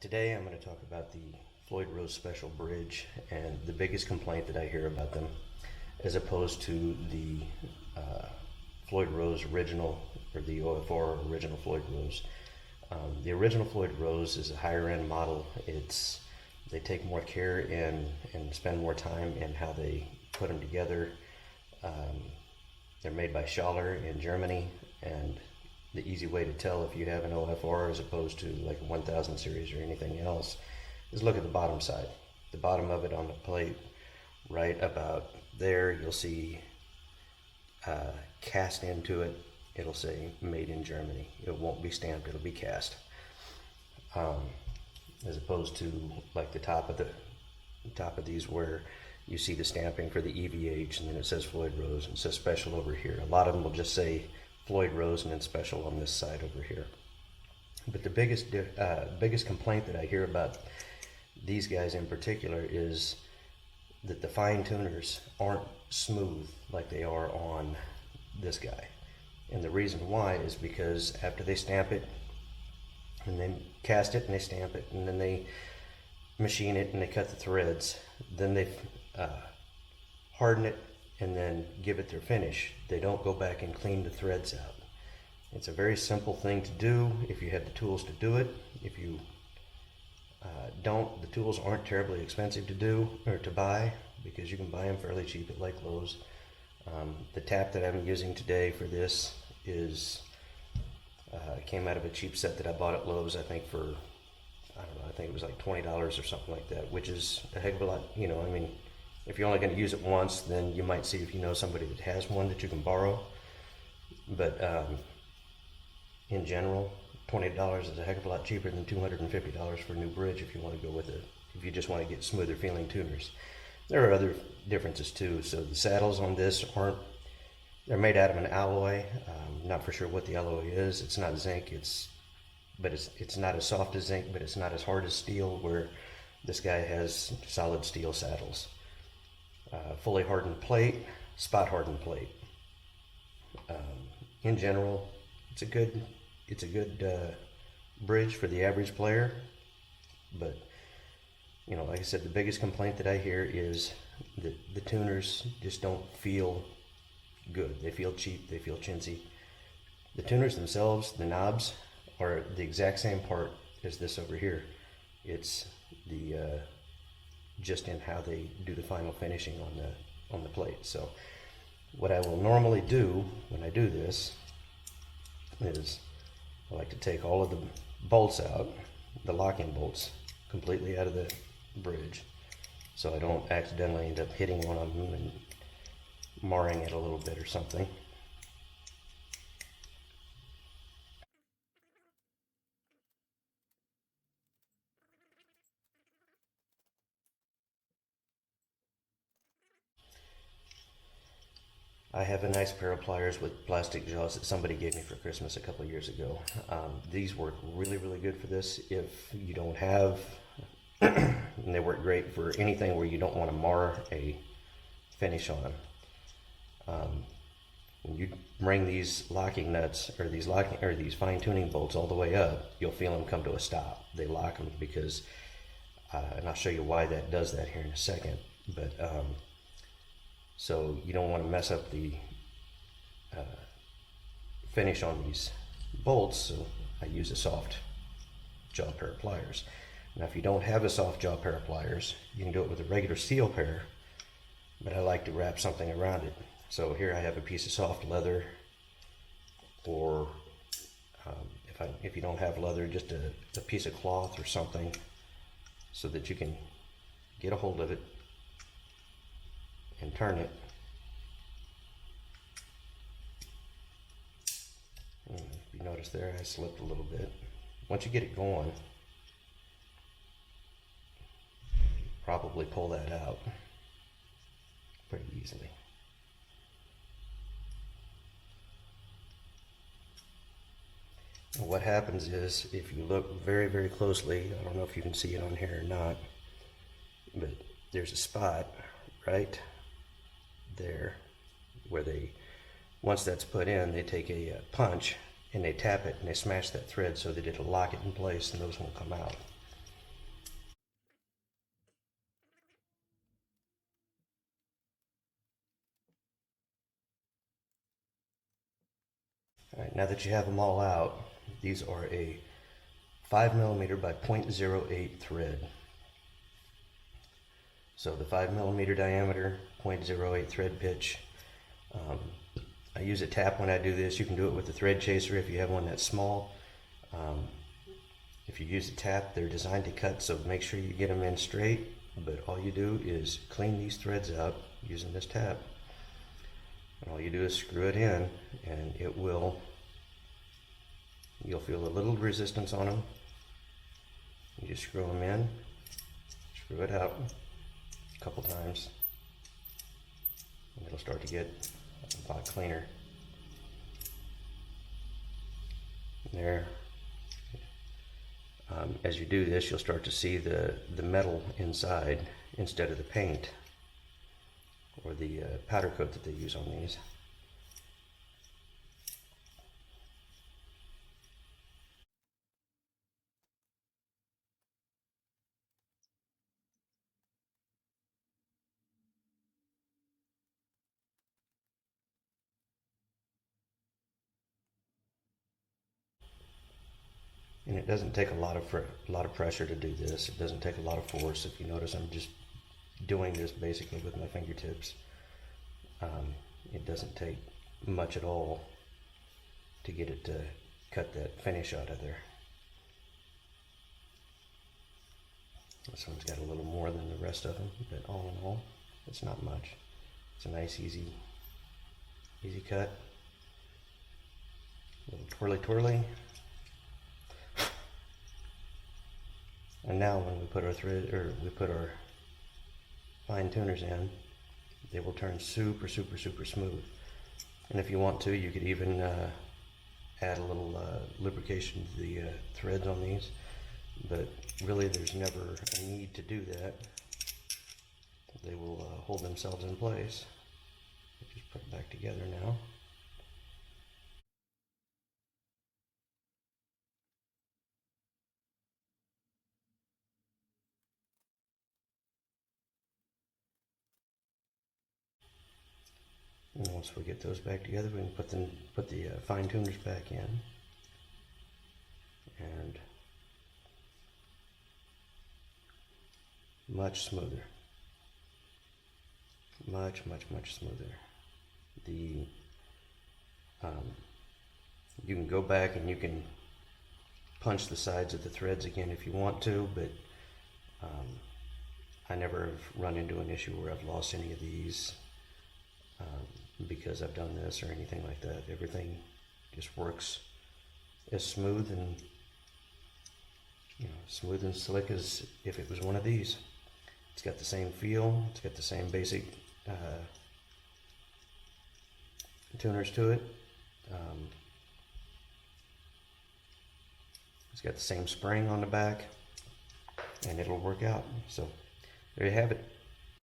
Today I'm going to talk about the Floyd Rose Special bridge and the biggest complaint that I hear about them, as opposed to the Floyd Rose original, or the OFR original Floyd Rose. The original Floyd Rose is a higher end model. They take more care and spend more time in how they put them together. They're made by Schaller in Germany, and the easy way to tell if you have an OFR as opposed to like a 1000 series or anything else is look at the bottom side. The bottom of it on the plate, right about there, you'll see cast into it. It'll say made in Germany. It won't be stamped, it'll be cast. As opposed to like the top of these where you see the stamping for the EVH and then it says Floyd Rose and it says Special over here. A lot of them will just say Floyd Rose and then Special on this side over here. But the biggest complaint that I hear about these guys in particular is that the fine tuners aren't smooth like they are on this guy. And the reason why is because after they stamp it and then cast it and they stamp it and then they machine it and they cut the threads, then they harden it and then give it their finish. They don't go back and clean the threads out. It's a very simple thing to do if you have the tools to do it. If you don't, the tools aren't terribly expensive to do or to buy, because you can buy them fairly cheap at like Lowe's. The tap that I'm using today for this is came out of a cheap set that I bought at Lowe's, I think for, I don't know, I think it was like $20 or something like that, which is a heck of a lot. You know, I mean, if you're only going to use it once, then you might see if you know somebody that has one that you can borrow. But in general, $20 is a heck of a lot cheaper than $250 for a new bridge if you want to go with it, if you just want to get smoother feeling tuners. There are other differences too. So the saddles on this they're made out of an alloy. Not for sure what the alloy is. It's not zinc. It's not as soft as zinc, but it's not as hard as steel, where this guy has solid steel saddles. Fully hardened plate, spot hardened plate. In general, it's a good bridge for the average player. But you know, like I said, the biggest complaint that I hear is that the tuners just don't feel good. They feel cheap. They feel chintzy. The tuners themselves, the knobs, are the exact same part as this over here. It's the just in how they do the final finishing on the plate. So what I will normally do when I do this is I like to take all of the bolts out, the locking bolts, completely out of the bridge, so I don't accidentally end up hitting one of them and marring it a little bit or something. I have a nice pair of pliers with plastic jaws that somebody gave me for Christmas a couple of years ago. These work really, really good for this. If you don't have, and they work great for anything where you don't want to mar a finish on. When you bring these locking nuts or these fine tuning bolts all the way up, you'll feel them come to a stop. They lock them because, and I'll show you why that does that here in a second. But so you don't want to mess up the finish on these bolts, so I use a soft jaw pair of pliers. Now if you don't have a soft jaw pair of pliers, you can do it with a regular steel pair, but I like to wrap something around it. So here I have a piece of soft leather, or if you don't have leather, just a piece of cloth or something, so that you can get a hold of it and turn it. And if you notice there, I slipped a little bit. Once you get it going, probably pull that out pretty easily. And what happens is, if you look very, very closely, I don't know if you can see it on here or not, but there's a spot right there where once that's put in, they take a punch and they tap it and they smash that thread so that it'll lock it in place and those won't come out. All right, now that you have them all out, these are a 5mm by 0.08 thread. So the 5mm diameter, 0.08 thread pitch. I use a tap when I do this. You can do it with a thread chaser if you have one that's small. If you use a tap, they're designed to cut, so make sure you get them in straight. But all you do is clean these threads out using this tap. And all you do is screw it in, and you'll feel a little resistance on them. You just screw them in, screw it out a couple times, and it'll start to get a lot cleaner. There. As you do this, you'll start to see the metal inside instead of the paint or the powder coat that they use on these. And it doesn't take a lot of pressure to do this. It doesn't take a lot of force. If you notice, I'm just doing this basically with my fingertips. It doesn't take much at all to get it to cut that finish out of there. This one's got a little more than the rest of them, but all in all, it's not much. It's a nice, easy cut. A little twirly twirly. And now when we put our fine tuners in, they will turn super, super, super smooth. And if you want to, you could even add a little lubrication to the threads on these. But really, there's never a need to do that. They will hold themselves in place. Just put it back together now. And once we get those back together, we can put the fine tuners back in, and much smoother, much smoother. You can go back and you can punch the sides of the threads again if you want to, but I never have run into an issue where I've lost any of these because I've done this or anything like that. Everything just works as smooth and smooth and slick as if it was one of these. It's got the same feel. It's got the same basic tuners to it. It's got the same spring on the back, and it'll work out. So there you have it.